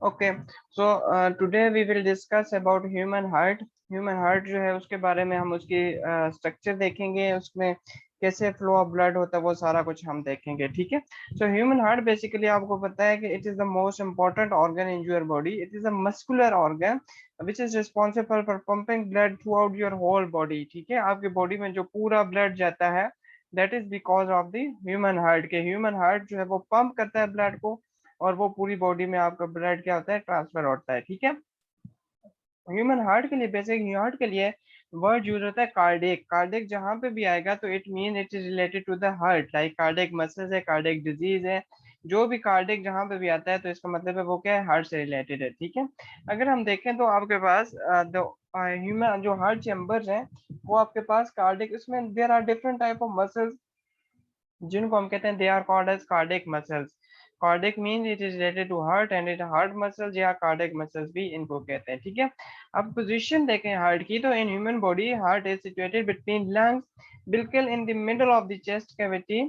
Okay, so today we will discuss about human heart. Human heart जो है उसके बारे में हम उसकी स्ट्रक्चर देखेंगे, उसमें कैसे फ्लो ऑफ ब्लड होता है वो सारा कुछ हम देखेंगे। ठीक है। सो ह्यूमन हार्ट बेसिकली आपको पता है कि it is the most important organ in your body. It is a muscular organ which is responsible for pumping blood throughout your whole body. ठीक है, आपकी बॉडी में जो पूरा ब्लड जाता है that is because of the human heart. के human heart जो है वो पंप करता है ब्लड को, और वो पूरी बॉडी में आपका ब्लड क्या होता है, ट्रांसफर होता है। ठीक है। ह्यूमन हार्ट के लिए, बेसिक हार्ट के लिए वर्ड यूज होता है कार्डियक। कार्डियक जहां पे भी आएगा तो it mean it is related to the heart, like cardiac muscles है, कार्डियक डिजीज है। जो भी कार्डियक जहां पे भी आता है तो इसका मतलब है वो क्या है, हार्ट से रिलेटेड है। ठीक है। अगर हम देखें तो आपके पास द ह्यूमन जो हार्ट चैम्बर्स हैं वो आपके पास कार्डियक, इसमें there are different type of muscles जिनको हम कहते हैं they are called as cardiac muscles. Cardiac mean it is related to heart and it heart muscles या कार्डियक मसल्स भी इनको कहते हैं। ठीक है। अब पोजीशन देखें हार्ट की, तो in human body heart is situated between lungs, बिल्कुल in the middle of the chest cavity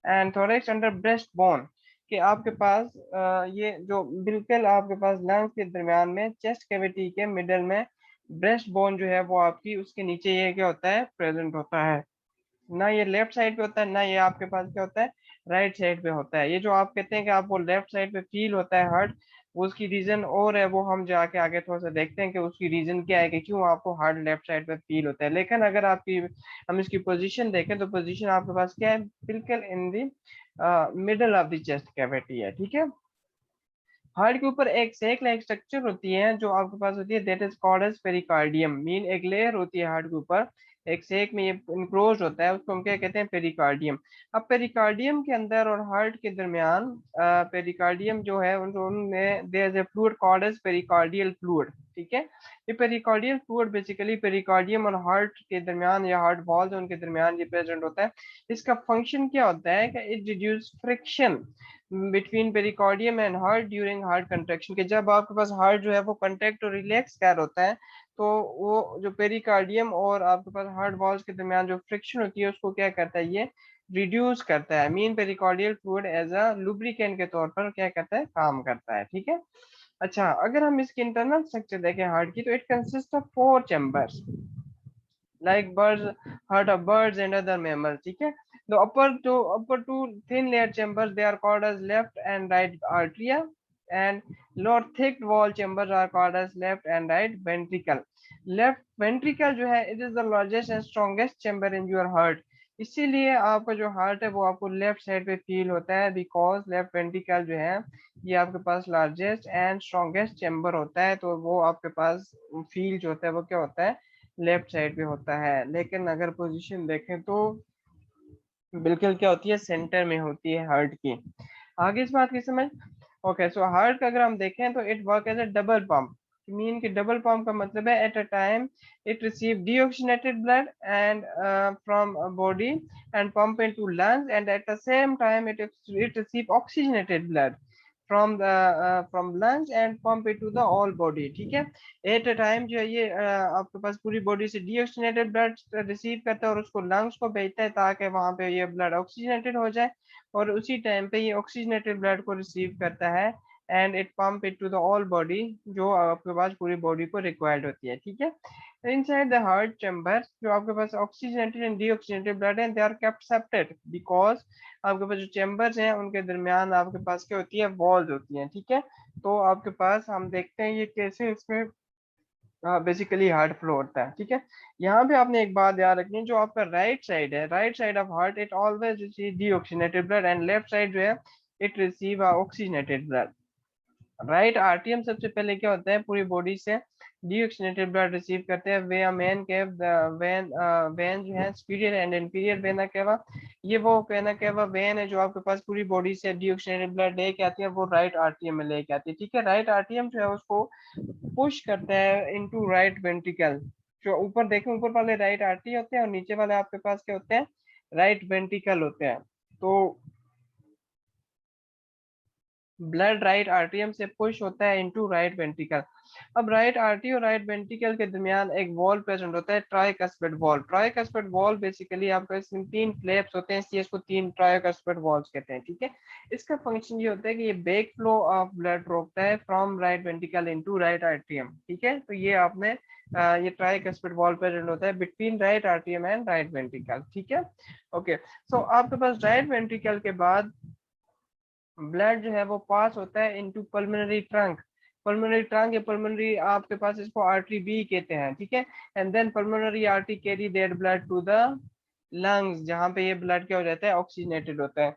and thorax under breast bone. कि आपके पास ये जो बिल्कुल आपके पास लंग्स के दरमियान में, चेस्ट कैविटी के मिडल में ब्रेस्ट बोन जो है वो आपकी उसके नीचे ये क्या होता है, प्रेजेंट होता है। ना ये लेफ्ट साइड पे होता है, ना ये आपके पास क्या होता है, राइट साइड पे होता है। ये जो आप कहते हैं कि आपको लेफ्ट साइड पे फील होता है हार्ट, उसकी रीजन और है, वो हम जाके आगे थोड़ा सा देखते हैं कि उसकी रीजन क्या है कि क्यों आपको हार्ट लेफ्ट साइड पे फील होता है। लेकिन अगर आपकी हम इसकी पोजीशन देखें तो पोजीशन आपके पास क्या है, बिल्कुल in the middle of the chest cavity है। ठीक है। हार्ट के ऊपर एक सेक लाइक स्ट्रक्चर होती है जो आपके पास होती है, that is called as pericardium. Mean एक लेयर होती है हार्ट के ऊपर, एक सेक में ये इनक्लोज होता है, उसको हम क्या कहते हैं, पेरिकार्डियम। अब पेरिकार्डियम के अंदर और हार्ट के दरमियान पेरिकार्डियम जो है उनमें there is a fluid called as pericardial fluid. ठीक है। ये पेरिकार्डियल फ्लूइड बेसिकली पेरिकार्डियम और हार्ट के दरमियान या हार्ट वॉल्स उनके दरमियान ये प्रेजेंट होता है। इसका फंक्शन क्या होता है कि it reduce friction between pericardium and heart during heart contraction. के जब आपके पास हार्ट जो है वो कंट्रैक्ट और रिलैक्स कर होता है तो वो जो पेरिकार्डियम और आपके पास हार्ट वॉल्स के दरमियान जो फ्रिक्शन होती है उसको क्या करता है, ये रिड्यूस करता है। Mean pericardial fluid as a lubricant के तौर पर क्या करता है, काम करता है। ठीक है। अच्छा, अगर हम इसकी इंटरनल स्ट्रक्चर देखें हार्ट की, तो it consist of 4 chambers like birds, heart of birds and other mammals. ठीक है। the upper two thin layer chambers they are called as left and right arteria, and lower thick wall chambers are called as left and right ventricle. Left ventricle जो है it is the largest and strongest chamber in your heart। इसीलिए आपका जो heart है वो आपको left side पे feel होता है, बिकॉज लेफ्ट वेंट्रिकल जो है ये आपके पास लार्जेस्ट एंड स्ट्रॉन्गेस्ट चैम्बर होता है, तो वो आपके पास फील जो होता है वो क्या होता है, लेफ्ट साइड पे होता है। लेकिन अगर पोजीशन देखें तो बिल्कुल क्या होती है, सेंटर में होती है हार्ट की। आगे इस बात की समझ। ओके, सो हार्ट का अगर हम देखें तो it work as a double pump. Mean कि डबल पंप का मतलब है at a time it receive deoxygenated blood and from body and pump into lungs, and at the same time it receive oxygenated blood from lungs and pump it to the all body। ठीक है। At a time जो है ये आपके पास पूरी body से deoxygenated blood receive करता है और उसको लंग्स को भेजता है ताकि वहां पे ये ब्लड ऑक्सीजनेटेड हो जाए, और उसी टाइम पे ये ऑक्सीजनेटेड ब्लड को रिसीव करता है and it pump it to the all body, जो आपके पास पूरी बॉडी को रिक्वायर्ड होती है। ठीक है। इनसाइड द हार्ट चैम्बर जो आपके पास ऑक्सीजनेटेड एंड डीऑक्सीजनेटेड ब्लड है they are kept separate, because आपके पास जो चैम्बर्स हैं उनके दरमियान आपके पास क्या होती है, वॉल्स होती हैं। ठीक है। तो आपके पास हम देखते हैं ये कैसे इसमें बेसिकली हार्ट फ्लो होता है। ठीक है। यहाँ पे आपने एक बात याद रखनी है, जो आपका राइट साइड है, right side of heart it always receive deoxygenated blood and left side जो है it receive oxygenated blood. Right RTM सबसे पहले क्या होता है, पूरी बॉडी से डीऑक्सीजनेटेड ब्लड रिसीव करते हैं वे मेन के वेन वेन जो है superior and inferior vena cava. ये वो वेना केवा वेन है जो आपके पास पूरी बॉडी से डीऑक्सीजनेटेड ब्लड लेके आती है, वो राइट आरटीएम में लेके आती है। ठीक है। राइट आरटीएम जो है उसको पुश करता है इनटू राइट वेंट्रिकल। जो ऊपर देखें, ऊपर वाले राइट आर्टरी होते हैं और नीचे वाले आपके पास क्या होते हैं, राइट वेंट्रिकल होते हैं। तो ब्लड राइट आर्टरियम से पुश होता है इनटू राइट वेंट्रिकल। अब राइट आर्टरी और राइट वेंट्रिकल के दरमियान एक वॉल प्रेजेंट होता है, tricuspid wall. Tricuspid wall basically आपका इसमें तीन फ्लैप्स होते हैं, इसलिए इसको तीन ट्राइकस्पिड वॉल्स कहते हैं, ठीक है। इसका फंक्शन ये होता है कि ये बैक फ्लो ऑफ ब्लड रोकता है from right ventricle into right atrium, ठीक है। तो ये आपने ये ट्राइकस्पिड वॉल प्रेजेंट होता है between right atrium and right ventricle, ठीक है। ओके, सो आपके पास राइट वेंट्रिकल के बाद ब्लड जो है वो पास होता है into pulmonary trunk. Pulmonary trunk या पल्मोनरी आपके पास इसको आर्टरी बी कहते हैं, ठीक है। And then pulmonary artery carry that blood to the lungs, जहाँ पे ये ब्लड क्या हो जाता है, ऑक्सीजनेटेड होता है।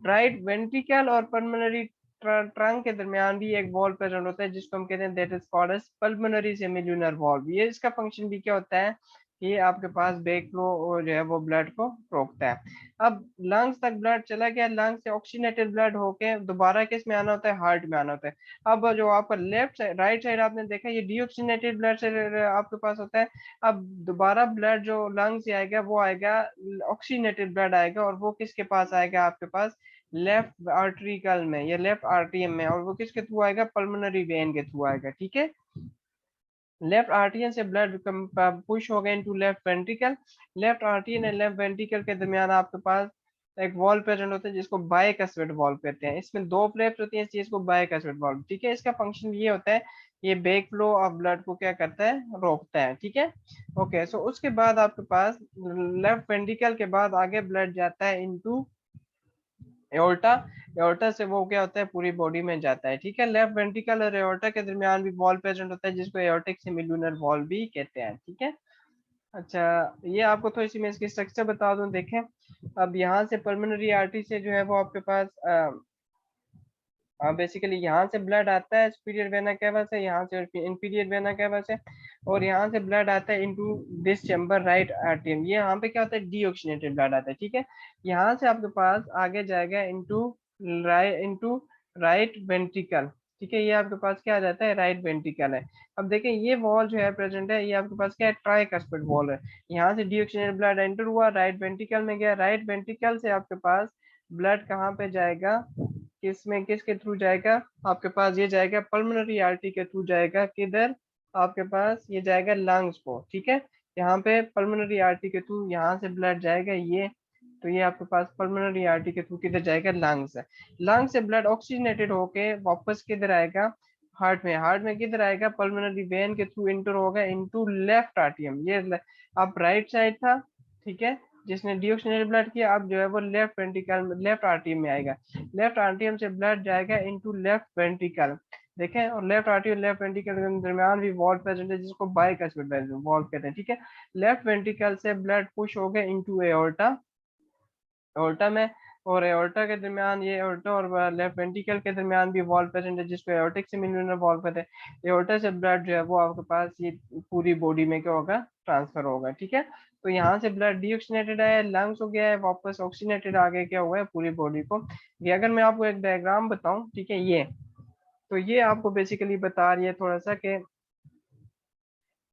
राइट वेंट्रिकल और पल्मोनरी ट्रंक के दरमियान भी एक वॉल्व प्रेजेंट होता है जिसको हम कहते हैं that is called as pulmonary semilunar valve. ये इसका फंक्शन भी क्या होता है, ये आपके पास बैक फ्लो जो है वो ब्लड को रोकता है। अब लंग्स तक ब्लड चला गया, लंग्स से ऑक्सीजनेटेड ब्लड होके दोबारा किस में आना होता है, हार्ट में आना होता है। अब जो आपका लेफ्ट साइड राइट साइड आपने देखा ये डीऑक्सीजनेटेड ब्लड से आपके पास होता है। अब दोबारा ब्लड जो लंग से आएगा वो आएगा ऑक्सीजनेटेड ब्लड आएगा, और वो किसके पास आएगा, आपके पास लेफ्ट आर्टरिकल में या लेफ्ट आर्टरियम में, और वो किसके थ्रू आएगा, पल्मोनरी वेन के थ्रू आएगा, ठीक है। लेफ्ट आर्टरियन से ब्लड पुश हो गए into left ventricle. Left atrium and left ventricle के दरमियान आपके पास एक वॉल प्रेजेंट होता है जिसको बाइकस्पिड वॉल्व कहते हैं। इसमें दो फ्लैप्स होती हैं, इस चीज को बाइकस्पिड वॉल्व, ठीक है। इसका फंक्शन ये होता है, ये बैक फ्लो ऑफ ब्लड को क्या करता है, रोकता है, ठीक है। ओके, सो उसके बाद आपके पास लेफ्ट वेंट्रिकल के बाद आगे ब्लड जाता है इनटू एओर्टा। एओर्टा से वो क्या होता है, पूरी बॉडी में जाता है, ठीक है। लेफ्ट वेंट्रिकल और एओर्टा के दरमियान भी वॉल प्रेजेंट होता है जिसको एओर्टिक सेमिल्यूनर वॉल भी कहते हैं, ठीक है। अच्छा, ये आपको थोड़ी सी मैं इसकी स्ट्रक्चर बता दूं, देखें। अब यहाँ से पल्मोनरी आर्टरी से जो है वो आपके पास बेसिकली यहाँ से ब्लड आता है सुपीरियर वेना केवा से, यहाँ से इंफीरियर वेना केवा से, और यहाँ से ब्लड आता है into this chamber right atrium. ये यहाँ पे क्या होता है, डीऑक्सीजनेटेड ब्लड आता है, ठीक है। यहाँ से आपके पास आगे जाएगा इनटू राइट वेंट्रिकल, ठीक है। ये आपके पास क्या आ जाता है, राइट वेंट्रिकल है। अब देखें ये वॉल जो है प्रेजेंट है, ये आपके पास क्या है, ट्राइकस्पिड वॉल है। यहाँ से डीऑक्सीजनेटेड ब्लड एंटर हुआ, राइट वेंट्रिकल में गया, राइट वेंट्रिकल से आपके पास ब्लड कहाँ पे जाएगा, किसमें किसके थ्रू जाएगा, आपके पास ये जाएगा पल्मोनरी आर्टरी के थ्रू जाएगा, किधर, आपके पास ये जाएगा लंग्स को, ठीक है। यहाँ पे पल्मोनरी आर्टरी के थ्रू यहाँ से ब्लड जाएगा ये, तो ये आपके पास पल्मोनरी आर्टरी के थ्रू किधर जाएगा, लंग्स है। लंग्स से ब्लड ऑक्सीजनेटेड होके वापस किधर आएगा, हार्ट में। हार्ट में किधर आएगा, पल्मोनरी वेन के थ्रू इंटर होगा इनटू लेफ्ट आर्टियम। ये अब राइट साइड था, ठीक है, जिसने डीऑक्सीजनेटेड ब्लड किया, अब जो है वो लेफ्ट वेंट्रिकल में लेफ्ट आर्टियम में आएगा। लेफ्ट आर्टियम से ब्लड जाएगा इनटू लेफ्ट वेंट्रिकल, देखें। और लेफ्ट आर्टियम लेफ्ट वेंट्रिकल के दरमियान भी वॉल प्रेजेंट है जिसको बाइकस्पिड वॉल कहते हैं, ठीक है। लेफ्ट वेंट्रिकल से ब्लड पुश हो गया इनटू एओर्टा, एओर्टा में, और एओर्टा के दरमियान ये एओर्टा और लेफ्ट वेंट्रिकल के दरमियान भी वॉल प्रेजेंट है जिसको एओर्टिक सेमिल्यूनर वॉल कहते हैं। एओर्टा से ब्लड जो है वो आपके पास ये पूरी बॉडी में क्या होगा, ट्रांसफर होगा, ठीक है। तो यहाँ से ब्लड डीऑक्सीनेटेड है, लंग्स हो गया है, वापस ऑक्सीनेटेड आगे क्या हुआ है, पूरी बॉडी को। ये अगर मैं आपको एक डायग्राम बताऊं, ठीक है, ये तो ये आपको बेसिकली बता रही है थोड़ा सा कि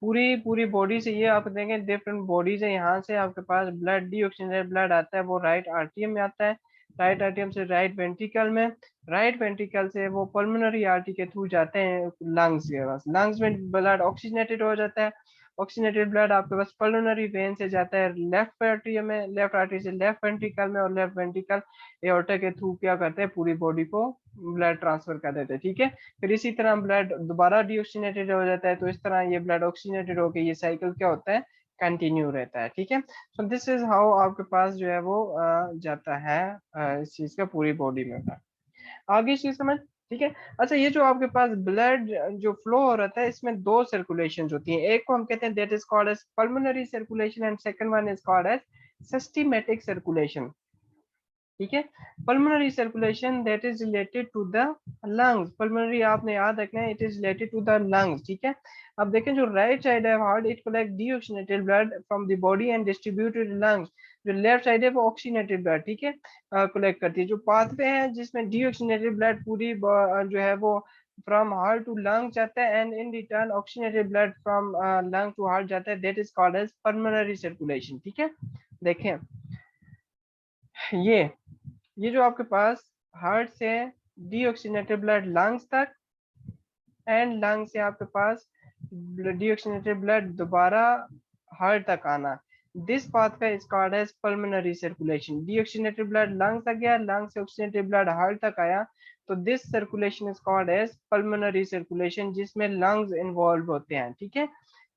पूरी पूरी बॉडी से, ये आप देखेंगे डिफरेंट बॉडीज है। यहाँ से आपके पास ब्लड डीऑक्सीजनेटेड ब्लड आता है, वो राइट आर्टियम में आता है, राइट आर्टियम से राइट वेंट्रिकल में, राइट वेंट्रिकल से वो पल्मोनरी आर्टरी के थ्रू जाते हैं लंग्स के पास। लंग्स में ब्लड ऑक्सीजनेटेड हो जाता है, ऑक्सीजनेटेड ब्लड आपके पास पल्मोनरी वेन से जाता है लेफ्ट आर्टरी में, लेफ्ट आर्टरी से लेफ्ट वेंट्रिकल में, और लेफ्ट वेंट्रिकल एओर्टा के थ्रू क्या करते हैं, पूरी बॉडी को ब्लड ट्रांसफर कर देते हैं, ठीक है। फिर इसी तरह ब्लड दोबारा डीऑक्सीनेटेड हो जाता है, तो इस तरह ये ब्लड ऑक्सीनेटेड होकर ये साइकिल क्या होता है, कंटिन्यू रहता है, ठीक है। सो दिस इज हाउ आपके पास जो है वो जाता है इस चीज का पूरी बॉडी में होता है। आगे चीज समझ, ठीक है। अच्छा, ये जो आपके पास ब्लड जो फ्लो हो रहा है, इसमें दो सर्कुलेशन होती है, एक को हम कहते हैं that is called as pulmonary circulation and second one is called as systematic circulation, ठीक है। Pulmonary circulation that is related to the lungs, pulmonary आपने याद रखना है, it is related to the lungs, ठीक है। अब देखें जो राइट साइड है heart, it collect deoxygenated blood from the body and distributed lungs. जो लेफ्ट साइड है वो ऑक्सीनेटेड ब्लड, ठीक है, कलेक्ट करती है। जो पाथवे है जिसमें डीऑक्सीनेटेड ब्लड पूरी जो है वो फ्रॉम हार्ट टू लंग जाता है, and in return oxygenated blood from lung to heart जाता है, that is called as pulmonary circulation, ठीक है। देखें ये ये जो आपके पास हार्ट से डीऑक्सीजनेटेड ब्लड लंग्स तक, एंड लंग से आपके पास डीऑक्सीजनेटेड ब्लड दोबारा हार्ट तक आना। दिस पाथ का is called as pulmonary circulation. Deoxygenated blood lung तक गया, लंग से ऑक्सीजनेटेड ब्लड हार्ट तक आया, तो this circulation is called as pulmonary circulation, जिसमें लंग्स इन्वॉल्व होते हैं। ठीक है,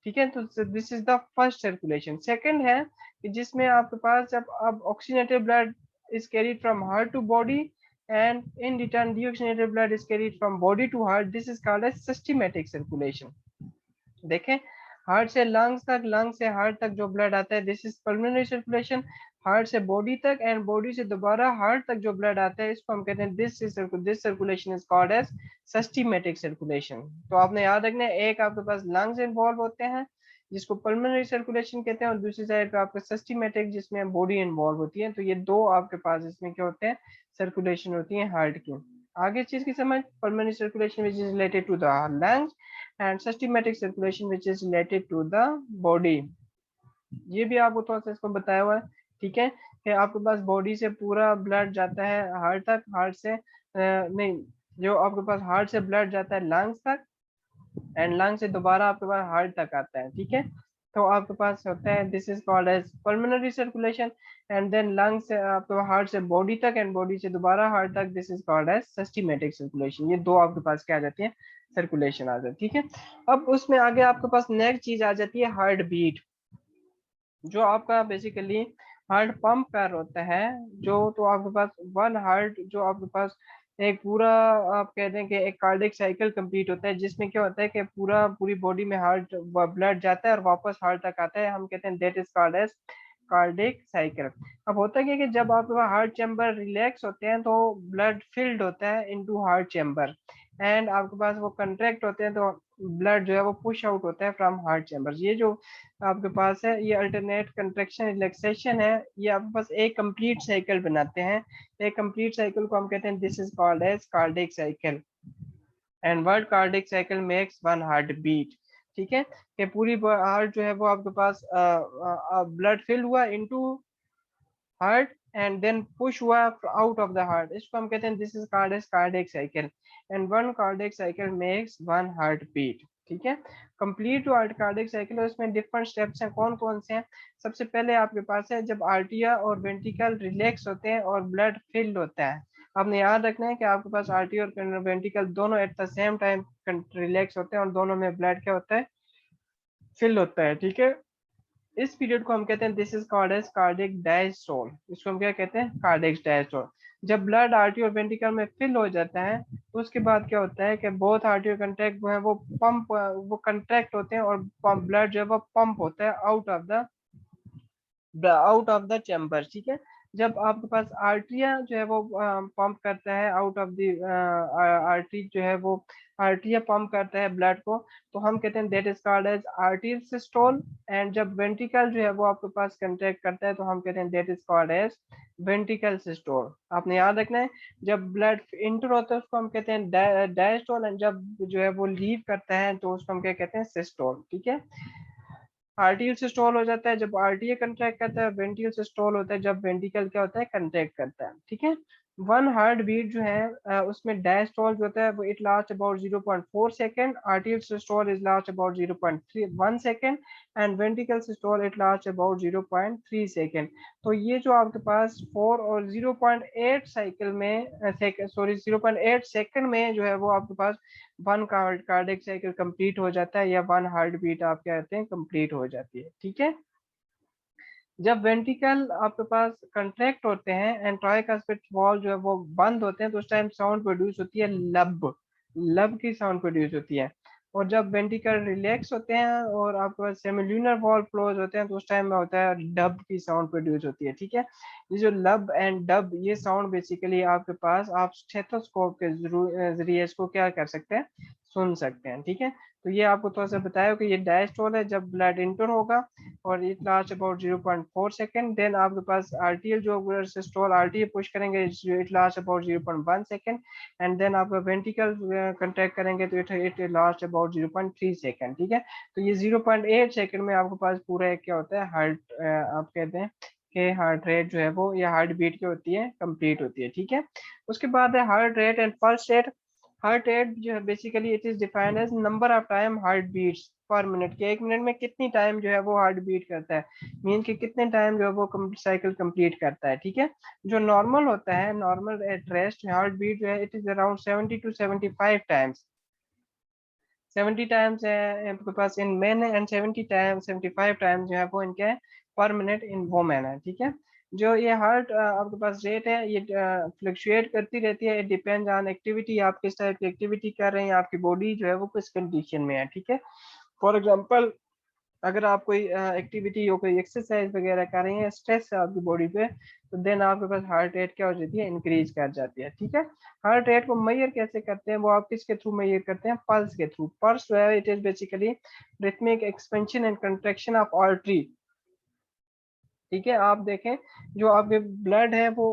ठीक है। तो this is the first circulation. Second है कि जिसमें आपके पास जब अब oxygenated blood is carried from heart to body, and in return deoxygenated blood is carried from body to heart. This is called as systematic circulation. देखें, heart से lungs तक, लंग से हार्ट तक जो ब्लड आता है, this is pulmonary circulation. Heart से body तक, एंड बॉडी से दोबारा हार्ट तक जो ब्लड आता है, इसको हम कहते हैं this circulation is called as systematic circulation. तो आपने याद रखना है, एक आपके पास लंग्स इन्वॉल्व होते हैं जिसको पल्मोनरी सर्कुलेशन कहते हैं, और दूसरी साइड पे आपका सिस्टेमेटिक जिसमें बॉडी इन्वॉल्व होती है। तो ये दो आपके पास इसमें क्या होते हैं, सर्कुलेशन होती है हार्ट की। आगे चीज की समझ, pulmonary circulation which is related to the lungs, and systematic circulation which is related to the body. ये भी आपको थोड़ा सा इसको बताया हुआ है। ठीक है, कि आपके पास बॉडी से पूरा ब्लड जाता है हार्ट तक, हार्ट से नहीं, जो आपके पास हार्ट से ब्लड जाता है लंग्स तक, एंड लंग से दोबारा आपके पास हार्ट तक आता है। ठीक है, तो आपके पास होता है this is called as pulmonary circulation, and then lung से आपके हार्ट से बॉडी तक, एंड बॉडी से दोबारा हार्ट तक, this is called as systematic circulation. ये दो आपके पास क्या आ जाती है, सर्कुलेशन आ जाती है। ठीक है, अब उसमें आगे आपके पास नेक्स्ट चीज आ जाती है हार्ट बीट, जो आपका बेसिकली हार्ट पंप कर होता है। जो तो आपके पास वन हार्ट, जो आपके पास एक पूरा, आप कहते हैं कि एक कार्डिक साइकिल कंप्लीट होता है, जिसमें क्या होता है कि पूरी बॉडी में हार्ट ब्लड जाता है और वापस हार्ट तक आता है, हम कहते हैं that is called as cardiac cycle. अब होता क्या है कि जब आपके पास हार्ट चैम्बर रिलैक्स होते हैं तो ब्लड फिल्ड होता है इनटू हार्ट चैम्बर, एंड आपके पास वो कंट्रैक्ट होते हैं तो ब्लड जो है वो पुश आउट होता है फ्रॉम हार्ट चैम्बर। ये जो आपके पास है, ये अल्टरनेट कंट्रैक्शन रिलैक्सेशन है, ये आपके पास एक कंप्लीट साइकिल बनाते हैं। एक कंप्लीट साइकिल को हम कहते हैं this is called as cardiac cycle, and word cardiac cycle makes one heart beat. ठीक है, कि पूरी हार्ट जो है वो आपके पास ब्लड फिल हुआ into heart, and then push हुआ आउट ऑफ द हार्ट, इसको हम कहते हैं this is called as cardiac cycle, and one cardiac cycle makes one heart beat. ठीक है, कंप्लीट हार्ट कार्डिक साइकिल, उसमें डिफरेंट स्टेप्स हैं। कौन कौन से हैं? सबसे पहले आपके पास है जब आर्टिया और वेंट्रिकल रिलैक्स होते हैं और ब्लड फिल्ड होता है। आपने याद रखना है कि आपके पास आर्टिया और वेंट्रिकल दोनों eight the same time relax होते हैं और दोनों में ब्लड क्या होता है, फिल होता है। ठीक है, इस पीरियड को हम कहते हैं this is called as cardiac diastole. इसको हम क्या कहते हैं, कार्डिक डायस्टोल। जब ब्लड आर्टरी और वेंट्रिकल में फिल हो जाता है तो उसके बाद क्या होता है कि बोथ आर्टरी और कंट्रैक्ट जो है वो पंप, वो कंट्रैक्ट होते हैं और ब्लड जो है वो पंप होता है आउट ऑफ द चैम्बर। ठीक है, जब आपके पास आर्टरिया जो है वो पंप करता है आउट ऑफ द आर्टरी, जो है वो आर्टरिया पंप करता है ब्लड को, तो हम कहते हैं that is called as arterial systole. And जब वेंट्रिकल जो है वो आपके पास कंट्रैक्ट करता है तो हम कहते हैं that is called as ventricle systole. आपने याद रखना है, जब ब्लड इंटर होता है उसको हम कहते हैं डायस्टोल, एंड जब जो है वो लीव करता है तो उसको हम क्या कहते हैं, सिस्टोल। ठीक है, आर्टियल सिस्टोल हो जाता है जब आरटीए कंट्रैक्ट करता है, वेंट्रिकल सिस्टोल होता है जब वेंट्रिकल क्या होता है, कंट्रैक्ट करता है। ठीक है, वन हार्ट बीट जो है उसमें डायस्टोल जो होता है वो it last about 0.4 second, आर्टियल systole is last about 0.1 second, and ventricle systole it last about 0.3 second. तो ये जो आपके पास 4 और 0.8 साइकिल में सॉरी 0.8 सेकंड में जो है वो आपके पास वन कार्डिक साइकिल कंप्लीट हो जाता है, या वन हार्ट बीट आप क्या कहते हैं, कंप्लीट हो जाती है। ठीक है, जब वेंट्रिकल आपके पास कंट्रैक्ट होते हैं एंड ट्राइकास्पिड वॉल जो है वो बंद होते हैं तो उस टाइम साउंड प्रोड्यूस होती है लब, लब की साउंड प्रोड्यूस होती है। और जब वेंट्रिकल रिलैक्स होते हैं और आपके पास सेमिल्यूनर वॉल क्लोज होते हैं तो उस टाइम में होता है डब की साउंड प्रोड्यूस होती है। ठीक है, ये जो लब एंड डब, ये साउंड बेसिकली आपके पास आप स्टेथोस्कोप के जरिए इसको क्या कर सकते हैं, सुन सकते हैं। ठीक है, तो ये आपको थोड़ा सा बताया कि ये डायस्टोल है जब ब्लड इंटर होगा और it last about 0.4 second. Then आपके पास आरटीएल जो सिस्टोल आरटीए पुश करेंगे it last about 0.1 second, and then आपका वेंट्रिकल कंट्रैक्ट करेंगे तो इट लास्ट अबाउट 0.3 सेकंड। ठीक है, तो ये 0.8 सेकंड में आपके पास पूरा एक क्या होता है, हार्ट आप कहते हैं के हार्ट रेट जो है वो या हार्ट बीट की होती है, कंप्लीट होती है, ठीक है। उसके बाद है heart rate and pulse rate. Heart rate जो है basically it is defined as number of time heart beats per minute, के एक मिनट में कितनी टाइम जो है वो हार्ट बीट करता है, मीन कि कितने टाइम जो है वो साइकिल कंप्लीट करता है, ठीक है। जो नॉर्मल होता है, normal at rest heart beat जो है it is around 70 to 75 times. 70 times है आपके पास in men and 70 time 75 time जो है वो इनके पर मिनट इन वोमेन है, ठीक है। जो ये हार्ट आपके पास रेट है ये फ्लक्चुएट करती रहती है, इट डिपेंड्स ऑन एक्टिविटी, आप किस टाइप की एक्टिविटी कर रहे हैं, आपकी बॉडी जो है वो किस कंडीशन में है, ठीक है। फॉर एग्जांपल अगर आप कोई एक्टिविटी या कोई एक्सरसाइज वगैरह कर रहे हैं, स्ट्रेस है आपकी बॉडी पे, तो देन आपके पास हार्ट रेट क्या हो जाती है, इंक्रीज कर जाती है, ठीक है। हार्ट रेट को मेजर कैसे करते हैं, वो आप किसके थ्रू मेजर करते हैं, पल्स के थ्रू। पल्स जो है it is basically rhythmic expansion and contraction of artery, ठीक है। आप देखें जो आपके ब्लड है वो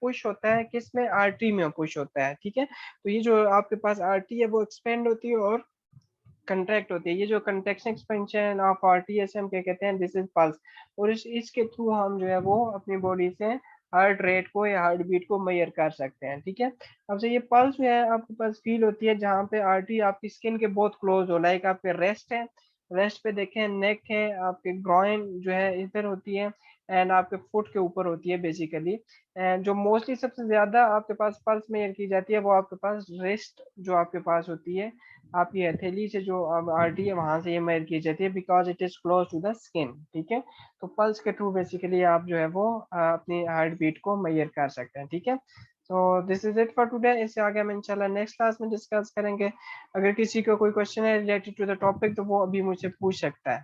पुश होता है किस में, आर्टरी में पुश होता है, ठीक है। तो ये जो आपके पास आर्टरी है वो एक्सपेंड होती है और कंट्रैक्ट होती है, ये जो कंट्रैक्शन एक्सपेंशन ऑफ आरटीएस हम क्या कहते हैं, दिस इज पल्स। और इसके थ्रू हम जो है वो अपनी बॉडी से हार्ट रेट को या हार्ट बीट को मेजर कर सकते हैं, ठीक है। अब से ये पल्स जो है आपके पास फील होती है जहाँ पे आर्टरी आपकी स्किन के बहुत क्लोज हो, लाइक आपके रेस्ट है, रेस्ट पे देखें नेक है, आपके ग्रॉइन जो है इधर होती है, एंड आपके फुट के ऊपर होती है बेसिकली। एंड जो मोस्टली सबसे ज्यादा आपके पास पल्स मेजर की जाती है वो आपके पास रेस्ट जो आपके पास होती है, आपकी हथेली से जो आर्टरी है वहां से ये मेजर की जाती है, because it is close to the skin, ठीक है। तो पल्स के थ्रू बेसिकली आप जो है वो अपनी हार्ट बीट को मेजर कर सकते हैं, ठीक है। तो this is it for today, इससे आगे हम इंशाल्लाह नेक्स्ट क्लास में डिस्कस करेंगे। अगर किसी को कोई क्वेश्चन है रिलेटेड टू द टॉपिक तो वो अभी मुझसे पूछ सकता है।